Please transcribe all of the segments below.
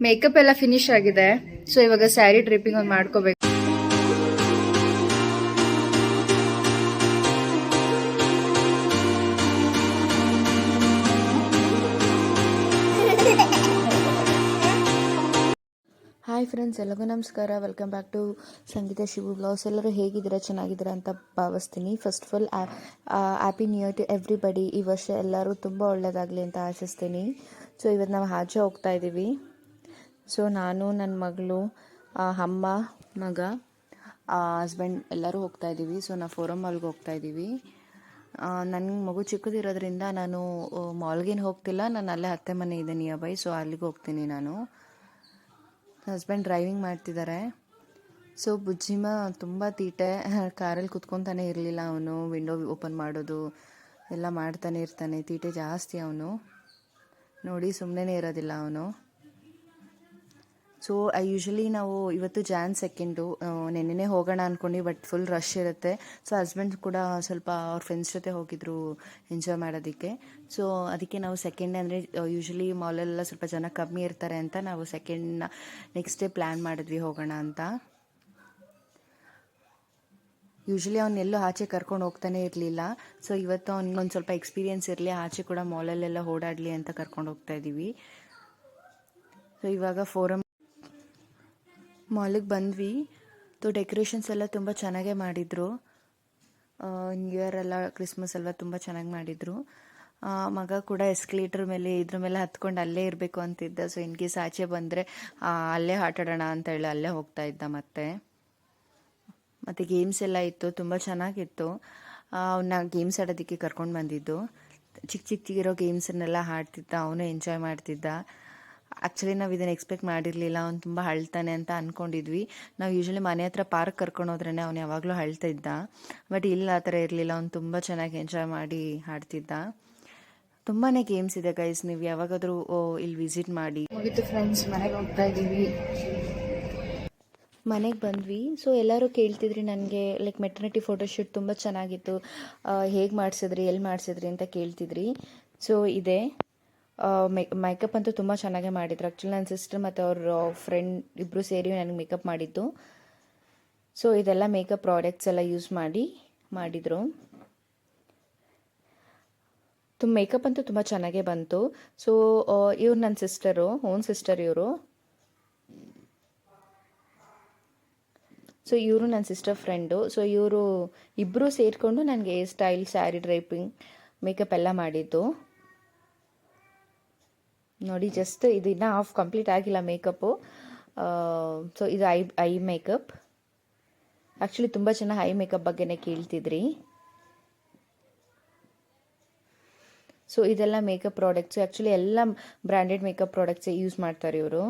Makeup ಎಲ್ಲ finish ಆಗಿದೆ. So ಇವಾಗ ಸ್ಯಾರಿ ಡ್ರಿಪ್ಪಿಂಗ್ ಒಂದು ಮಾಡ್ಕೋಬೇಕು. ಹಾಯ್ ಫ್ರೆಂಡ್ಸ್, ಎಲ್ಲರಿಗೂ ನಮಸ್ಕಾರ. Welcome back to Sangeetha Shivu vlogs. ಎಲ್ಲರೂ ಹೇಗಿದ್ದೀರಾ, ಚೆನ್ನಾಗಿದ್ದೀರಾ ಅಂತ ಭಾವಿಸ್ತೀನಿ. First of all happy new year to everybody. ಈ ವರ್ಷ ಎಲ್ಲರೂ ತುಂಬ ಒಳ್ಳೆಯದಾಗಲಿ ಅಂತ ಆಶಿಸ್ತೀನಿ. ಸೊ ಇವತ್ತು ನಾವು ಆಚೆ ಹೋಗ್ತಾ ಇದ್ದೀವಿ. ಸೊ ನಾನು, ನನ್ನ ಮಗಳು, ಅಮ್ಮ, ಮಗ, ಹಸ್ಬೆಂಡ್ ಎಲ್ಲರೂ ಹೋಗ್ತಾ ಇದ್ದೀವಿ. ಸೊ ನಾವು ಫೋರಮ್ ಮಾಲ್ಗೆ ಹೋಗ್ತಾ ಇದ್ದೀವಿ. ನನ್ನ ಮಗು ಚಿಕ್ಕದಿರೋದ್ರಿಂದ ನಾನು ಮಾಲ್ಗೇನು ಹೋಗ್ತಿಲ್ಲ. ನಾನು ಅಲ್ಲೇ ಅತ್ತೆ ಮನೆ ಇದೆ ನಿಯರ್ ಬೈ. ಸೊ ಅಲ್ಲಿಗೆ ಹೋಗ್ತೀನಿ ನಾನು. ಹಸ್ಬೆಂಡ್ ಡ್ರೈವಿಂಗ್ ಮಾಡ್ತಿದ್ದಾರೆ. ಸೊ ಬುಜ್ಜಿಮ ತುಂಬ ತೀಟೆ. ಕಾರಲ್ಲಿ ಕುತ್ಕೊತಾನೆ ಇರಲಿಲ್ಲ ಅವನು. ವಿಂಡೋ ಓಪನ್ ಮಾಡೋದು ಎಲ್ಲ ಮಾಡ್ತಾನೆ ಇರ್ತಾನೆ. ತೀಟೆ ಜಾಸ್ತಿ ಅವನು. ನೋಡಿ, ಸುಮ್ಮನೆ ಇರೋದಿಲ್ಲ ಅವನು. ಸೊ ಯೂಶ್ವಲಿ ನಾವು ಇವತ್ತು Jan 2 ನೆನ್ನೆನೇ ಹೋಗೋಣ ಅಂದ್ಕೊಂಡು, ಬಟ್ ಫುಲ್ ರಶ್ ಇರುತ್ತೆ. ಸೊ ಹಸ್ಬೆಂಡ್ ಕೂಡ ಸ್ವಲ್ಪ ಅವ್ರ ಫ್ರೆಂಡ್ಸ್ ಜೊತೆ ಹೋಗಿದ್ರು ಎಂಜಾಯ್ ಮಾಡೋದಕ್ಕೆ. ಸೊ ಅದಕ್ಕೆ ನಾವು ಸೆಕೆಂಡ್ ಅಂದರೆ ಯೂಶ್ವಲಿ ಮಾಲೆಲ್ಲ ಸ್ವಲ್ಪ ಜನ ಕಮ್ಮಿ ಇರ್ತಾರೆ ಅಂತ ನಾವು ನೆಕ್ಸ್ಟ್ ಡೇ ಪ್ಲ್ಯಾನ್ ಮಾಡಿದ್ವಿ ಹೋಗೋಣ ಅಂತ. ಯೂಶ್ವಲಿ ಅವನ್ನೆಲ್ಲೋ ಆಚೆ ಕರ್ಕೊಂಡು ಹೋಗ್ತಾನೆ ಇರಲಿಲ್ಲ. ಸೊ ಇವತ್ತು ಅವ್ನಿಗೊಂದು ಸ್ವಲ್ಪ ಎಕ್ಸ್ಪೀರಿಯೆನ್ಸ್ ಇರಲಿ, ಆಚೆ ಕೂಡ ಮಾಲಲ್ಲೆಲ್ಲ ಓಡಾಡಲಿ ಅಂತ ಕರ್ಕೊಂಡು ಹೋಗ್ತಾ ಇದ್ದೀವಿ. ಸೊ ಇವಾಗ ಫೋರಮ್ ಮಾಲಿಗೆ ಬಂದ್ವಿ. ಡೆಕೋರೇಷನ್ಸ್ ಎಲ್ಲ ತುಂಬ ಚೆನ್ನಾಗೇ ಮಾಡಿದರು. ನ್ಯೂ ಇಯರ್ ಎಲ್ಲ, ಕ್ರಿಸ್ಮಸ್ ಎಲ್ಲ ತುಂಬ ಚೆನ್ನಾಗಿ ಮಾಡಿದರು. ಮಗ ಕೂಡ ಎಸ್ಕಲೇಟರ್ ಮೇಲೆ ಇದ್ರ ಮೇಲೆ ಹತ್ಕೊಂಡು ಅಲ್ಲೇ ಇರಬೇಕು ಅಂತಿದ್ದ. ಸೊ ಇನ್ ಕೇಸ್ ಆಚೆ ಬಂದರೆ ಅಲ್ಲೇ ಆಟಾಡೋಣ ಅಂತ ಹೇಳಿ ಅಲ್ಲೇ ಹೋಗ್ತಾ ಇದ್ದ. ಮತ್ತು ಗೇಮ್ಸ್ ಎಲ್ಲ ಇತ್ತು, ತುಂಬ ಚೆನ್ನಾಗಿತ್ತು. ಅವನ್ನ ಗೇಮ್ಸ್ ಆಡೋದಕ್ಕೆ ಕರ್ಕೊಂಡು ಬಂದಿದ್ದು. ಚಿಕ್ಕ ಗೇಮ್ಸನ್ನೆಲ್ಲ ಆಡ್ತಿದ್ದ, ಅವನು ಎಂಜಾಯ್ ಮಾಡ್ತಿದ್ದ. ಆ್ಯಕ್ಚುಲಿ ನಾವು ಇದನ್ನು ಎಕ್ಸ್ಪೆಕ್ಟ್ ಮಾಡಿರಲಿಲ್ಲ. ಅವ್ನು ತುಂಬ ಅಳ್ತಾನೆ ಅಂತ ಅಂದ್ಕೊಂಡಿದ್ವಿ. ನಾವು ಯೂಶ್ವಲಿ ಮನೆ ಹತ್ರ ಪಾರ್ಕ್ ಕರ್ಕೊಂಡು ಹೋದ್ರೇ ಅವ್ನು ಯಾವಾಗಲೂ ಅಳ್ತಾ ಇದ್ದ. ಬಟ್ ಇಲ್ಲಿ ಆ ಥರ ಇರಲಿಲ್ಲ. ಅವ್ನು ತುಂಬ ಚೆನ್ನಾಗಿ ಎಂಜಾಯ್ ಮಾಡಿ ಆಡ್ತಿದ್ದ. ತುಂಬಾ ಗೇಮ್ಸ್ ಇದೆ ಗೈಸ್, ನೀವು ಯಾವಾಗಾದರೂ ಇಲ್ಲಿ ವಿಸಿಟ್ ಮಾಡಿ. ಮುಗಿತು ಫ್ರೆಂಡ್ಸ್, ಮನೆಗೆ ಹೋಗ್ತಾ ಇದ್ದೀವಿ. ಮನೆಗೆ ಬಂದ್ವಿ. ಸೊ ಎಲ್ಲರೂ ಕೇಳ್ತಿದ್ರಿ ನನಗೆ, ಲೈಕ್ ಮೆಟರ್ನಿಟಿ ಫೋಟೋಶೂಟ್ ತುಂಬ ಚೆನ್ನಾಗಿತ್ತು, ಹೇಗೆ ಮಾಡಿಸಿದ್ರಿ, ಎಲ್ಲಿ ಮಾಡಿಸಿದ್ರಿ ಅಂತ ಕೇಳ್ತಿದ್ರಿ. ಸೊ ಇದೆ ಮೇಕಪ್ ಅಂತೂ ತುಂಬ ಚೆನ್ನಾಗೇ ಮಾಡಿದ್ರು. ಆ್ಯಕ್ಚುಲಿ ನನ್ನ ಸಿಸ್ಟರ್ ಮತ್ತು ಅವ್ರ ಫ್ರೆಂಡ್ ಇಬ್ಬರು ಸೇರಿ ನನಗೆ ಮೇಕಪ್ ಮಾಡಿದ್ದು. ಸೊ ಇದೆಲ್ಲ ಮೇಕಪ್ ಪ್ರಾಡಕ್ಟ್ಸ್ ಎಲ್ಲ ಯೂಸ್ ಮಾಡಿದರು. ಮೇಕಪ್ ಅಂತೂ ತುಂಬ ಚೆನ್ನಾಗೇ ಬಂತು. ಸೊ ಇವ್ರು ನನ್ನ ಸಿಸ್ಟರು, ಓನ್ ಸಿಸ್ಟರ್ ಇವರು. ಸೊ ಇವರು ನನ್ನ ಸಿಸ್ಟರ್ ಫ್ರೆಂಡು. ಸೊ ಇವರು ಇಬ್ಬರು ಸೇರಿಕೊಂಡು ನನಗೆ ಸ್ಟೈಲ್, ಸ್ಯಾರಿ ಡ್ರೈಪಿಂಗ್, ಮೇಕಪ್ ಎಲ್ಲ ಮಾಡಿದ್ದು. ನೋಡಿ, ಜಸ್ಟ್ ಇದು ಇನ್ನೂ ಹಾಫ್ ಕಂಪ್ಲೀಟ್ ಆಗಿಲ್ಲ ಮೇಕಪ್ಪು. ಸೊ ಇದು ಐ ಮೇಕಪ್. ಆ್ಯಕ್ಚುಲಿ ತುಂಬ ಜನ ಐ ಮೇಕಪ್ ಬಗ್ಗೆನೇ ಕೇಳ್ತಿದ್ರಿ. ಸೊ ಇದೆಲ್ಲ ಮೇಕಪ್ ಪ್ರಾಡಕ್ಟ್ಸು. ಆ್ಯಕ್ಚುಲಿ ಎಲ್ಲ ಬ್ರ್ಯಾಂಡೆಡ್ ಮೇಕಪ್ ಪ್ರಾಡಕ್ಟ್ಸೇ ಯೂಸ್ ಮಾಡ್ತಾರೆ ಇವರು.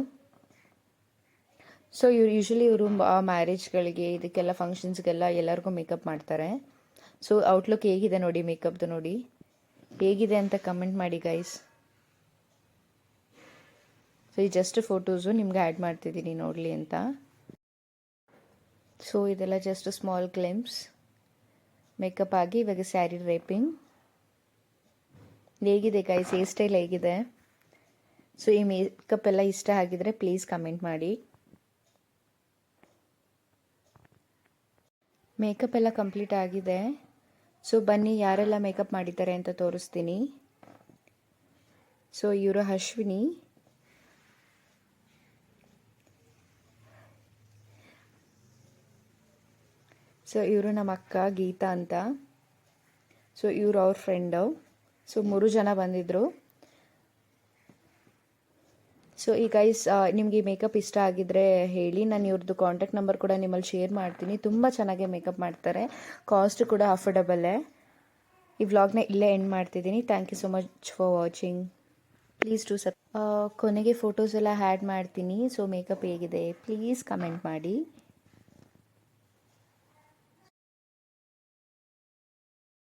ಸೊ ಯೂಶ್ವಲಿ ಇವರು ಮ್ಯಾರೇಜ್ಗಳಿಗೆ, ಇದಕ್ಕೆಲ್ಲ ಫಂಕ್ಷನ್ಸ್ಗೆಲ್ಲ ಎಲ್ಲರಿಗೂ ಮೇಕಪ್ ಮಾಡ್ತಾರೆ. ಸೊ ಔಟ್ಲುಕ್ ಹೇಗಿದೆ ನೋಡಿ, ಮೇಕಪ್ದು ನೋಡಿ ಹೇಗಿದೆ ಅಂತ ಕಮೆಂಟ್ ಮಾಡಿ ಗೈಸ್. ಸೊ ಈ ಜಸ್ಟ್ ಫೋಟೋಸು ನಿಮ್ಗೆ ಆ್ಯಡ್ ಮಾಡ್ತಿದ್ದೀನಿ ನೋಡಲಿ ಅಂತ. ಸೊ ಇದೆಲ್ಲ ಜಸ್ಟ್ ಸ್ಮಾಲ್ ಗ್ಲಿಮ್ಸ್. ಮೇಕಪ್ ಆಗಿ ಇವಾಗ ಸ್ಯಾರಿ ಡ್ರೈಪಿಂಗ್ ಹೇಗಿದೆ ಗೈಸ್, ಹೇರ್ ಸ್ಟೈಲ್ ಹೇಗಿದೆ? ಸೊ ಈ ಮೇಕಪ್ ಎಲ್ಲ ಇಷ್ಟ ಆಗಿದ್ರೆ ಪ್ಲೀಸ್ ಕಮೆಂಟ್ ಮಾಡಿ. ಮೇಕಪ್ ಎಲ್ಲ ಕಂಪ್ಲೀಟ್ ಆಗಿದೆ. ಸೊ ಬನ್ನಿ ಯಾರೆಲ್ಲ ಮೇಕಪ್ ಮಾಡಿದ್ದಾರೆ ಅಂತ ತೋರಿಸ್ತೀನಿ. ಸೊ ಇವರು ಅಶ್ವಿನಿ. ಸೊ ಇವರು ನಮ್ಮ ಅಕ್ಕ ಗೀತಾ ಅಂತ. ಸೊ ಇವರು ಅವ್ರ ಫ್ರೆಂಡು. ಸೊ 3 ಜನ ಬಂದಿದ್ದರು. ಸೊ ಈ ಗೈಸ್, ನಿಮಗೆ ಈ ಮೇಕಪ್ ಇಷ್ಟ ಆಗಿದ್ರೆ ಹೇಳಿ. ನಾನು ಇವ್ರದ್ದು ಕಾಂಟ್ಯಾಕ್ಟ್ ನಂಬರ್ ಕೂಡ ನಿಮ್ಮಲ್ಲಿ ಶೇರ್ ಮಾಡ್ತೀನಿ. ತುಂಬ ಚೆನ್ನಾಗಿ ಮೇಕಪ್ ಮಾಡ್ತಾರೆ, ಕಾಸ್ಟ್ ಕೂಡ ಅಫೋರ್ಡಬಲ್ಲೇ. ಈ ವ್ಲಾಗ್ನ ಇಲ್ಲೇ ಎಂಡ್ ಮಾಡ್ತಿದ್ದೀನಿ. Thank you so much for watching. Please ಟು ಕೊನೆಗೆ ಫೋಟೋಸ್ ಎಲ್ಲ ಆ್ಯಡ್ ಮಾಡ್ತೀನಿ. ಸೊ ಮೇಕಪ್ ಹೇಗಿದೆ ಪ್ಲೀಸ್ ಕಮೆಂಟ್ ಮಾಡಿ.